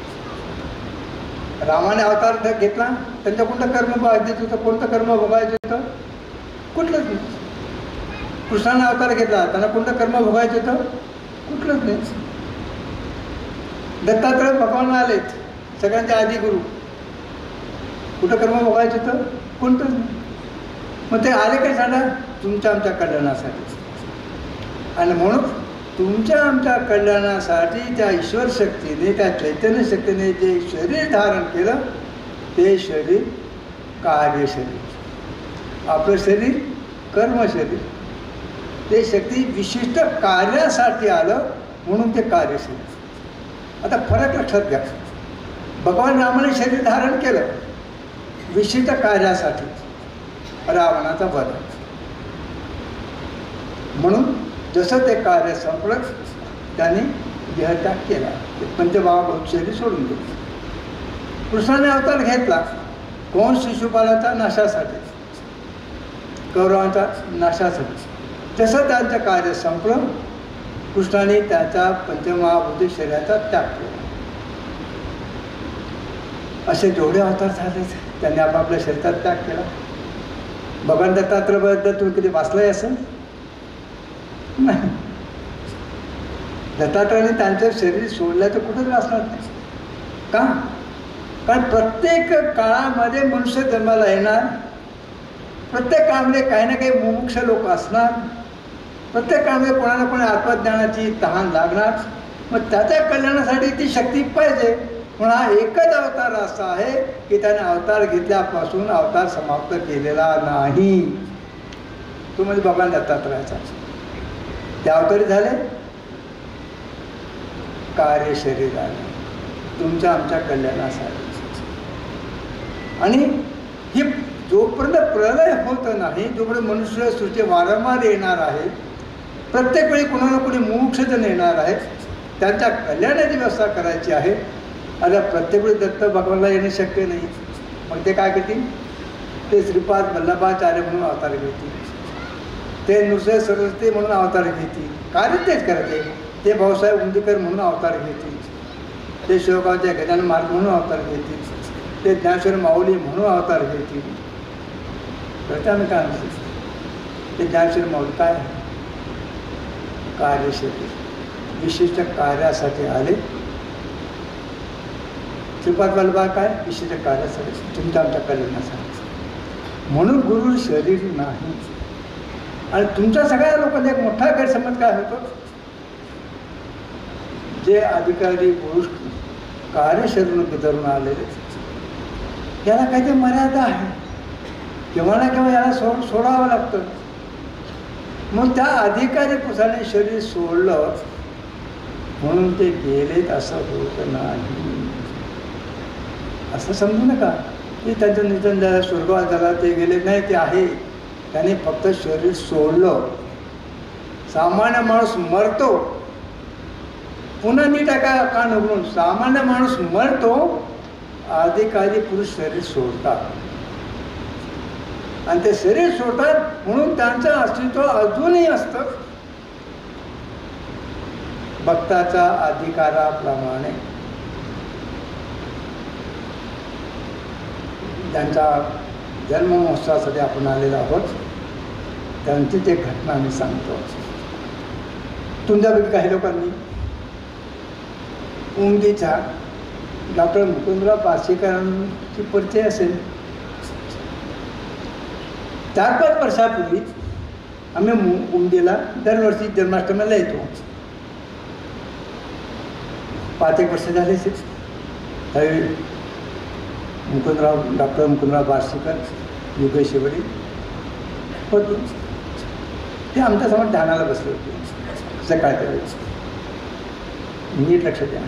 रामाने अवतार घेतला, त्यांच्या कोणतं कर्म बाधित होतं, कोणतं कर्म भोगायचं होतं? कुठलंच नाही. कृष्णाने अवतार घेतला, त्यांना कोणतं कर्म भोगायचं होतं? कुठलंच नाही. दत्तात्रय भगवान आलेत, सगळ्यांचे आदी गुरु, कुठं कर्म भोगायचं होतं? कोणतंच नाही. मग ते आले काय सांगा? तुमच्या आमच्या कल्याणासाठी. आणि म्हणून तुमच्या आमच्या कल्याणासाठी त्या ईश्वर शक्तीने, त्या चैतन्य शक्तीने जे शरीर धारण केलं ते शरीर कार्यशरीर. आपलं शरीर कर्मशरीर, ते शक्ती विशिष्ट कार्यासाठी आलं म्हणून ते कार्यशरीर. आता फरक लक्षात घ्या. भगवान रामाने शरीर धारण केलं विशिष्ट कार्यासाठी, रावणाचा वध. म्हणून जसं ते कार्य संपलं त्याने देहत्याग केला, पंचमहाभूत शरीर सोडून दिलं. कृष्णाने अवतार घेतला कंस शिशुपालाचा नाशासाठी, कौरवांचा नाशासाठी. तसं त्यांचं कार्य संपलं, कृष्णाने त्याचा पंचमहाभूत शरीराचा त्याग केला. असे जेवढे अवतार झाले त्यांनी आपापल्या शरीराचा त्याग केला. भगवान दत्तात्रयाबद्दल तुम्ही कधी वाचलंय असं? नाही. दत्तात्रयाने त्यांचं शरीर सोडल्याचं कुठंच वाचणार नाही. का? कारण प्रत्येक काळामध्ये मनुष्य जन्माला येणार, प्रत्येक काळामध्ये काही ना काही मुमुक्ष लोक असणार, प्रत्येक काळामध्ये कोणाला कोणा आत्मज्ञानाची तहान लागणार. मग त्याच्या कल्याणासाठी ती शक्ती पाहिजे. म्हणून हा एकच अवतार असा आहे की त्याने अवतार घेतल्यापासून अवतार समाप्त केलेला नाही. तो म्हणजे भगवान दत्तात्रयाचा. ते अवतारी झाले, कार्यशरीर आले तुमच्या आमच्या कल्याणासाठी. आणि ही जोपर्यंत प्रलय होत नाही, जोपर्यंत मनुष्य सृष्टी वारंवार येणार आहे, प्रत्येक वेळी कोणाला कोणी मोक्षजन येणार आहे, त्यांच्या कल्याणाची व्यवस्था करायची आहे. आता प्रत्येक वेळी दत्त भगवानला येणं शक्य नाही. मग ते काय करतील? ते श्रीपाद वल्लभाचार्य म्हणून अवतार घेतील, ते नृसिंह सरस्वती म्हणून अवतार घेतील, कार्य तेच करते. ते भाऊसाहेब उंदीकर म्हणून अवतार घेतील, ते शिवगावच्या गजानन महाराज म्हणून अवतार घेतील, ते ज्ञानेश्वर माऊली म्हणून अवतार घेतील. कळतं काय म्हणते? ते ज्ञानेश्वर माऊली काय? कार्यशरीर, विशिष्ट कार्यासाठी आले. श्रीपाद वल्लभा काय? विशिष्ट कार्यासाठी, तुमच्या आमच्या कल्याणासाठी. म्हणून गुरु शरीर नाही. आणि तुमच्या सगळ्या लोकांचा एक मोठा गैरसमज काय होतो? जे अधिकारी पुरुष कार्यशरीर धरून आलेले, याला काहीतरी मर्यादा आहे, केव्हा ना केव्हा याला सोडावं लागतं. मग त्या अधिकारी पुरुषाने शरीर सोडलं म्हणून ते गेलेत असं होत नाही. असं समजू नका की त्यांचं निधन झालं, स्वर्गवास झाला, ते गेले नाही. ते आहे, त्याने फक्त शरीर सोडलं. सामान्य माणूस मरतो, पुन्हा नीट का नवरून सामान्य माणूस मरतो, अधिकारी पुरुष शरीर सोडतात. आणि ते शरीर सोडतात म्हणून त्यांचं अस्तित्व अजूनही असतं. भक्ताच्या अधिकाराप्रमाणे त्यांच्या जन्म महोत्सवासाठी आपण आलेलो आहोत. त्यांची ते घटना मी सांगतो. तुमच्यापैकी काही लोकांनी उमदीच्या डॉक्टर मुकुंदराव पारशीकरांची परिचय असेल. 4-5 वर्षापूर्वी आम्ही उमदीला दरवर्षी जन्माष्टमीला येतो. 5-1 वर्ष झाले असेल. डॉक्टर मुकुंदराव पारशीकर, युगेश्वरी होते. ते आमच्यासमोर ध्यानाला बसले होते सकाळच्या वेळेस. नीट लक्षात द्या.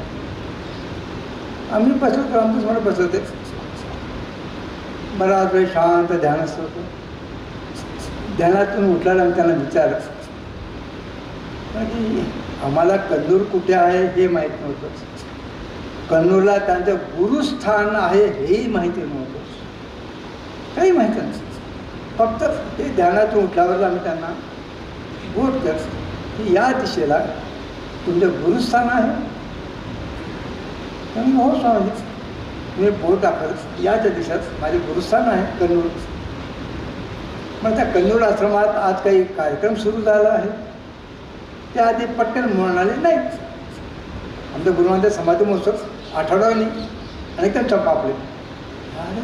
आम्ही बसलो रामदास म्हणत बसवते. बराच वेळ शांत ध्यानस्थ होतो. ध्यानातून उठल्याला आम्ही त्यांना विचारलं की आम्हाला कन्नूर कुठे आहे हे माहीत नव्हतं. कन्नूरला त्यांचं गुरुस्थान आहे हेही माहिती नव्हतं. काही माहिती नाही. फक्त ते ध्यानातून उठल्यावर आम्ही त्यांना बोट करतो की या दिशेला तुमचं गुरुस्थान आहे. आणि हो स्वामी, मी बोट दाखवत याच्या दिशेत माझे गुरुस्थान आहे कन्नूर. मग त्या कन्नूर आश्रमात आज काही कार्यक्रम सुरू झाला आहे. त्याआधी पटकन म्हणाले नाही, आमच्या गुरुवांचा समाधी महोत्सव आठवड्यानी आणि एकदम चंपापले. आणि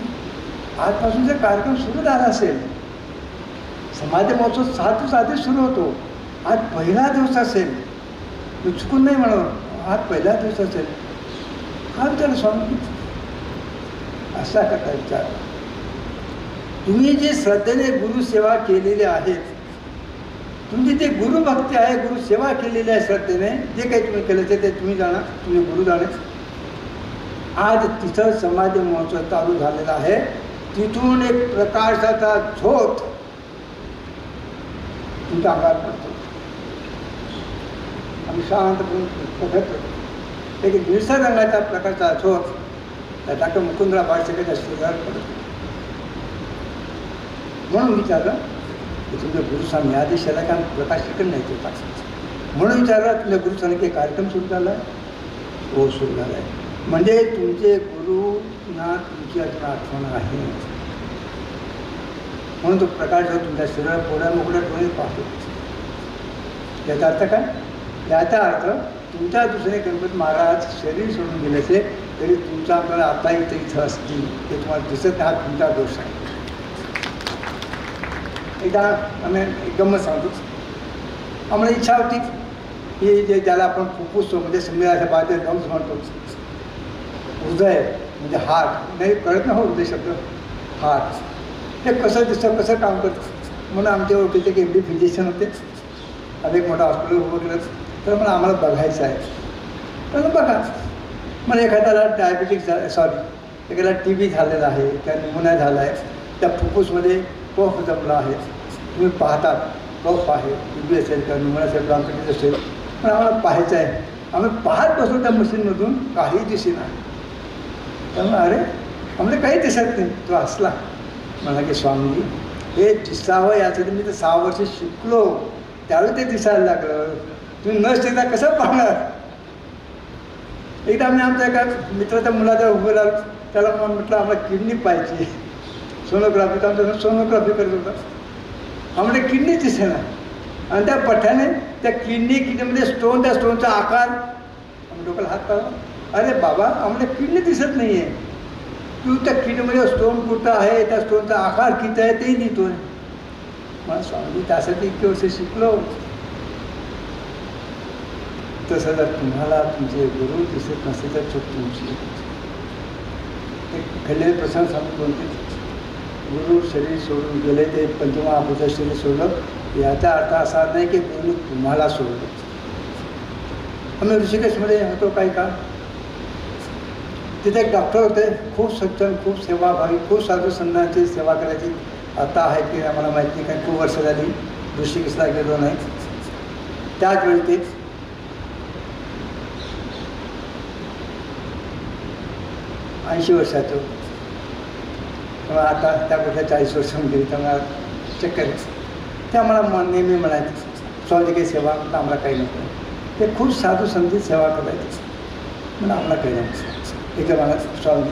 आजपासून जर कार्यक्रम सुरू झाला असेल, समाधी महोत्सव 7 दिवस आधी सुरू होतो, आज पहिला दिवस असेल, मी चुकून नाही म्हणून आज पहिला दिवस असेल. हा विचार स्वामी असा करता विचार. तुम्ही जे श्रद्धेने गुरुसेवा केलेली आहेत, तुमची जे गुरुभक्ती आहे, गुरुसेवा केलेली आहे श्रद्धेने, जे काही तुम्ही केलं ते तुम्ही जाणा, तुम्ही गुरु जाणे. आज तिथं समाधी महोत्सव चालू झालेला आहे. तिथून एक प्रकाशाचा झोत तुमच्या अंगात पडतो. आम्ही शांतपणे बघत एक निळसर रंगाचा प्रकारचा झोत डॉक्टर मुकुंदराव बाळसेकरच्या शरीरात पडतो. म्हणून विचारलं की तुमच्या गुरुस्वामी या दिशेला काय प्रकाश इकडे नाही होता. म्हणून विचारलं तुमच्या गुरुस्वामी काही कार्यक्रम सुरू झाला आहे. हो, सुरू झाला आहे. म्हणजे तुमचे गुरुना तुमची अजून आठवण आहे. म्हणून तो प्रकाश जो तुमच्या शरीरात पोळ्या मोकळ्या डोळे पाहतो. याचा अर्थ काय? याचा अर्थ तुमच्या दुसरे गणपती महाराज शरीर सोडून गेले असेल तरी तुमचा आपल्याला आता इथं असतील ते तुम्हाला दिसत हा तुमचा दोष आहे. एकदा आम्ही एक गंमत सांगतो. आम्हाला इच्छा होती की जे ज्याला आपण फुफ्फुस म्हणजे संविधानाच्या बाजूला लंग्स म्हणतो, हृदय म्हणजे हार्ट, नाही कळत ना हो हृदय शब्द, हार्ट, हे कसं दिसतं, कसं काम करतं. म्हणून आमच्या ओळखीचे एक MD फिजिशियन होते. आम्ही एक मोठा हॉस्पिटल उभं केलं. तर मला आम्हाला बघायचं आहे. तर बघा, मला एखाद्याला डायबिटिक एखाद्याला TB झालेला आहे किंवा निमोनिया झाला आहे, त्या फुफ्फुसमध्ये कफ जमला आहे, तुम्ही पाहतात कफ आहे, TB असेल किंवा निमोनिया असेल, ब्रॉन्कायटिस असेल, पण आम्हाला पाहायचं आहे. आम्ही पाहत बसलो त्या मशीनमधून, काही दिसेना. त्यामुळे अरे आम्हाला काही दिसत नाही. तो हसला, म्हणा की स्वामीजी हे दिसावं यासाठी मी तर 6 वर्ष शिकलो, त्यावेळी ते दिसायला लागलं, तुम्ही न शिकता कसं पाहणार. एकदा आम्ही आमच्या एका मित्राच्या मुलाच्या उभं राहिलो. त्याला म्हटलं आम्हाला किडनी पाहिजे. सोनोग्राफी, तर आमच्या सोनोग्राफी करत होता. आम्हाला किडनी दिसेना. आणि त्या पठ्याने त्या किडनीमध्ये स्टोन, त्या स्टोनचा आकार, आम्ही डोक्याला हात पाडला. अरे बाबा आम्हाला किडनी दिसत नाही आहे, तू त्या किडनीमध्ये स्टोन कुठं आहे, त्या स्टोनचा आकार किती आहे तेही लिहितोय. मला स्वामी त्यासाठी इतके वर्ष शिकलो. तसं जर तुम्हाला तुमचे गुरु दिसत नसेल तर चूक तुमची. एक घडलेले प्रसंग सांगून बोलते. गुरु शरीर सोडून गेले, ते पंचमहाभूत शरीर सोडलं, याचा अर्थ असा नाही की गुरु तुम्हाला सोडलं. आम्ही ऋषिकेशमध्ये होतो काही काळ. तिथे एक डॉक्टर होते, खूप सज्जन, खूप सेवाभावी, खूप साधू संतांची सेवा करायची. आता आहे की आम्हाला माहिती नाही, काही खूप वर्ष झाली ऋषिकेशला गेलो नाही. त्याच वेळी ते 80 वर्षाचं, तेव्हा आता त्या कुठल्या 40 वर्ष गेली, तेव्हा चक्कर. ते आम्हाला नेहमी म्हणायचं स्वामी काही सेवा आम्हाला काही नको. ते खूप साधू संधी सेवा करायचे, म्हणून आम्हाला काही नाही. एकदा मला स्वामी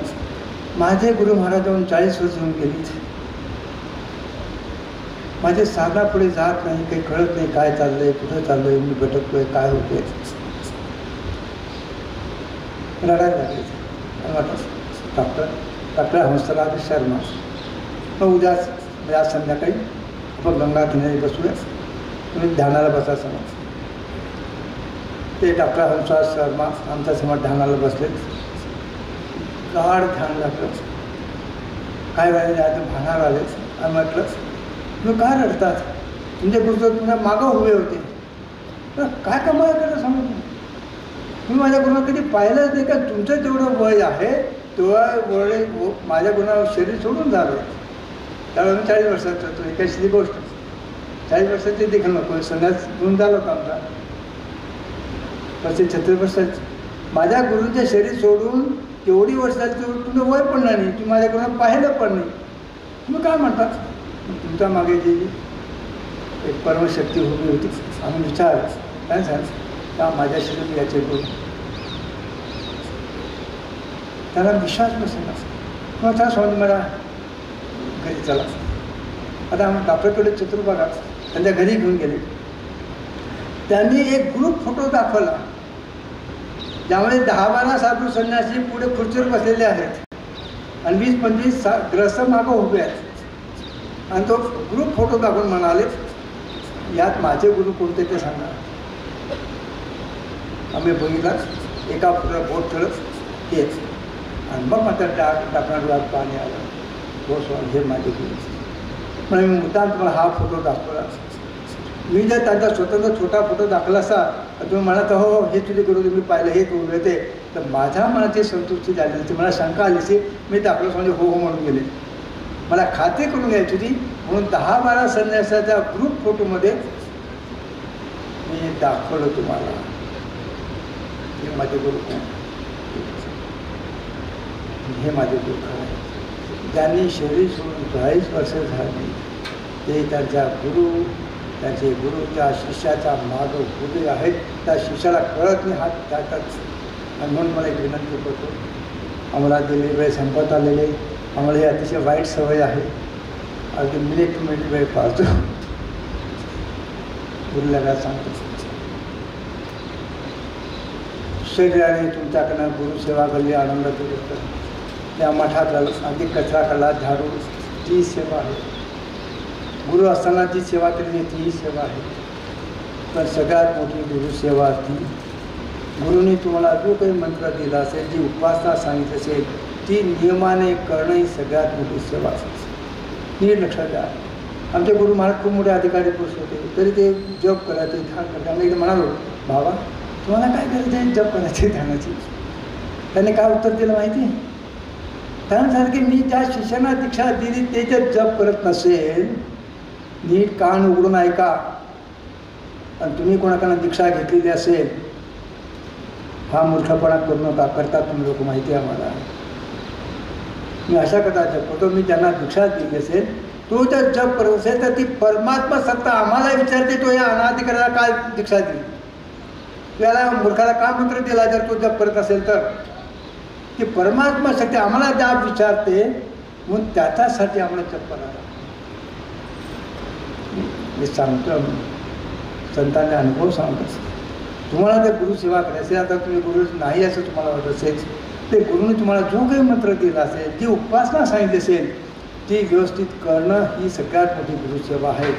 माझे गुरु महाराज जाऊन 40 वर्ष होऊन गेली, माझे साधना पुढे जात नाही, काही कळत नाही काय चाललंय, कुठं चाललंय, मी भटकतोय, काय होतंय. रडायला लागले. म्हटलं डॉक्टर हंसराज शर्मा, मग उद्याच म्हणजे आज संध्याकाळी आपण गंगा किनारी बसूया, तुम्ही ध्यानाला बसा समोर. ते डॉक्टर हंसराज शर्मा आमच्या समोर ध्यानाला बसले. गाढ ध्यान लागलं. काय वेळेला आधी भानावर आले. आणि म्हटलं तुम्ही काय रडतात, तुमचे गुरुदेव तुमच्या मागं उभे होते, तर काय कमाल करता समजून. मी माझ्या गुरुला कधी पाहिलंच नाही का तुमचं जेवढं वय आहे तेवढं वय माझ्या गुरुला शरीर सोडून झालं. त्यावेळेला मी 40 वर्षाचा होतो. एकाशी गोष्ट 40 वर्षाची देखील नको संन्यास घेऊन झालं होतं आमचा 36 वर्षाचं. माझ्या गुरुचं शरीर सोडून एवढी वर्षाचं तुमचं वय पण नाही, तुम्ही माझ्या गुरुला पाहिलं पण नाही, तुम्ही काय म्हणतात? तुमच्या मागे जी एक परमशक्ती उभी होती आम्ही विचार काय झालं का माझ्या शरीर याचे गुरु त्याला विश्वास बसेल किंवा त्याला समज मला घरी चला. आता आम्ही डॉक्टरकडे चतुर्भागात त्यांच्या घरी घेऊन गेले. त्यांनी एक ग्रुप फोटो दाखवला ज्यामध्ये 10-12 साधू संन्यासी पुढे खुर्चीवर बसलेले आहेत आणि 20-25 ग्रस्त मागं उभे आहेत आणि तो ग्रुप फोटो दाखवून म्हणाले यात माझे गुरु कोणते ते सांगा. आम्ही बघितला एका फोटोला बोट ठेवलं हेच आणि मग मात्र टाकणार डोळ्यात पाणी आलं. हो स्वामी हे माझे गुरु. म्हणून मी मुद्दाम तुम्हाला हा फोटो दाखवला. मी जर त्यांचा स्वतंत्र छोटा फोटो दाखवला असता तुम्ही म्हणत हो हे तुझे गुरु मी पाहिलं हे गुरु येते तर माझ्या मनाची संतुष्टी झाली नसती. मला शंका आली असती. मी दाखवलं म्हणजे हो हो म्हणून गेले. मला खात्री करून घ्यायची होती म्हणून 10-12 संन्यासाच्या ग्रुप फोटोमध्ये मी दाखवलं तुम्हाला हे माझे गुरु कोण, हे माझे गुरु खरं आहे. ज्यांनी शरीर सोडून 40 वर्ष झाली ते त्यांच्या त्याचे गुरुच्या शिष्याच्या मागं उभे आहेत. त्या शिष्याला कळत नाही हात टाकतात आणि म्हणून मला एक विनंती करतो आम्हाला दिलेली वेळ संपत आलेली आम्हाला ही अतिशय वाईट सवय आहे. अगदी मिनिट टू मिनिट वेळ पाहतो गुरुला सांगतो शरीराने तुमच्याकडनं गुरुसेवा केली आनंद केली त्या मठात अगदी कचरा काढला झाडू ती सेवा आहे. गुरु असताना जी सेवा केली तीही सेवा आहे. पण सगळ्यात मोठी गुरुसेवा ती गुरुने तुम्हाला जो काही मंत्र दिला असेल जी उपासना सांगितली असेल ती नियमाने करणं ही सगळ्यात मोठी सेवा असेल. हे लक्षात द्या. आमचे गुरु महाराज खूप मोठे अधिकारी पुरुष होते तरी ते जप करायचे ध्यान करायचे. आम्ही एकदा म्हणालो बाबा तुम्हाला काय करायचं आहे जप करायची ध्यानाची. त्याने काय उत्तर दिलं माहिती आहे? कारण सांगितलं की मी ज्या शिष्यांना दीक्षा दिली ते जर जप करत नसेल नीट कान उघडून ऐका आणि तुम्ही कोणाकडनं दीक्षा घेतलेली असेल हा मूर्खपणा करू नका. करतात तुम्ही लोक माहिती आहे आम्हाला. मी अशा कथा जप करतो मी ज्यांना दीक्षा दिली असेल तो जर जप करत असेल तर ती परमात्मा सत्ता आम्हाला विचारते तो या अनाधिकाऱ्याला काय दीक्षा दिली त्याला मूर्खाला का मंत्र दिला जर तो जप करत असेल तर ती परमात्मा शक्ती आम्हाला ज्या विचारते म्हणून त्याच्यासाठी आम्हाला जप करायला. मी सांगतो संतांचे अनुभव सांगतो. तुम्हाला जर गुरुसेवा करायची आता तुम्ही गुरु नाही असं तुम्हाला वाटत असेल ते गुरुने तुम्हाला जो काही मंत्र दिला असेल जी उपासना सांगितली असेल ती व्यवस्थित करणं ही सगळ्यात मोठी गुरुसेवा आहे.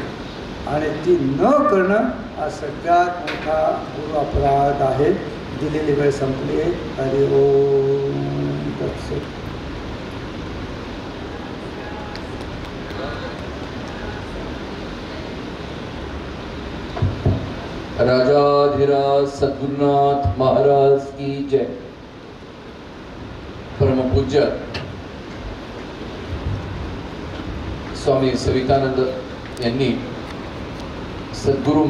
आणि ती न करणं हा सगळ्यात मोठा गुरु अपराध आहे. दिलेली वेळ संपली. हरि ओम तत्सत. राजाधिराज सद्गुरुनाथ महाराज की जय. परमपूज्य स्वामी सवितानंद यांनी सद्गुरु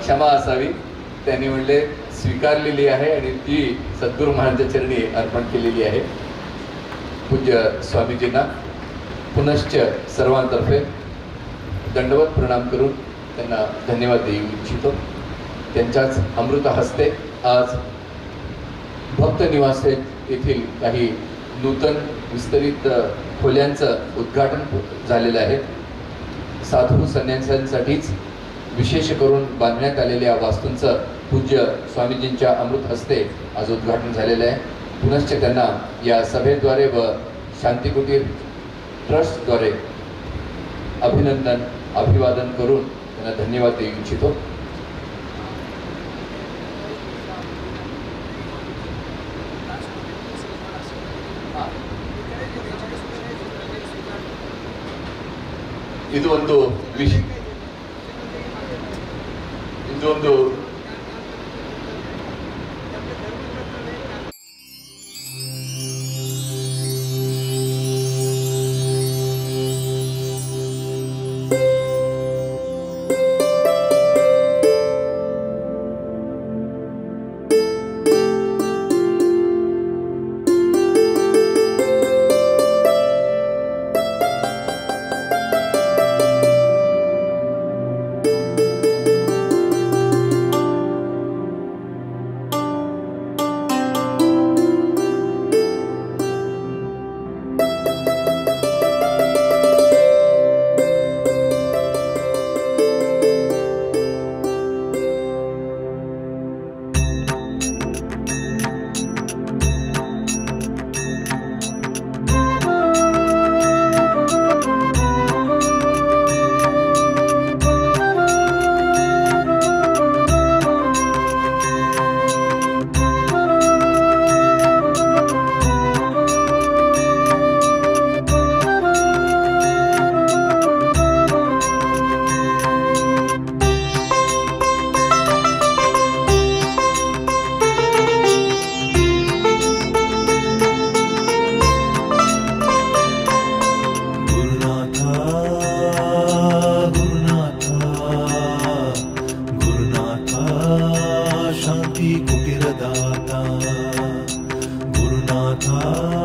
क्षमा असावी त्यांनी म्हणले स्वीकारलेली आहे आणि ती सद्गुरु महाराजांच्या चरणी अर्पण केलेली आहे. पूज्य स्वामीजींना पुनश्च सर्वांतर्फे दंडवत प्रणाम करून त्यांना धन्यवाद देऊ इच्छितो. त्यांच्याच अमृत हस्ते आज भक्त निवास येथील काही नूतन विस्तरित खोल्यांचं उद्घाटन झालेलं आहे. साधू संन्यासांसाठीच विशेष करून बांधण्यात आलेल्या वास्तूंचं पूज्य स्वामीजींच्या अमृत हस्ते आज उद्घाटन झालेलं आहे. पुनश्च त्यांना या सभेद्वारे व शांतिकुटीर ट्रस्टद्वारे अभिनंदन अभिवादन करून त्यांना धन्यवाद देऊ इच्छितो. ಇದು ಒಂದು ಇದೊಂದು शांति कुटीरदाता गुरुनाथा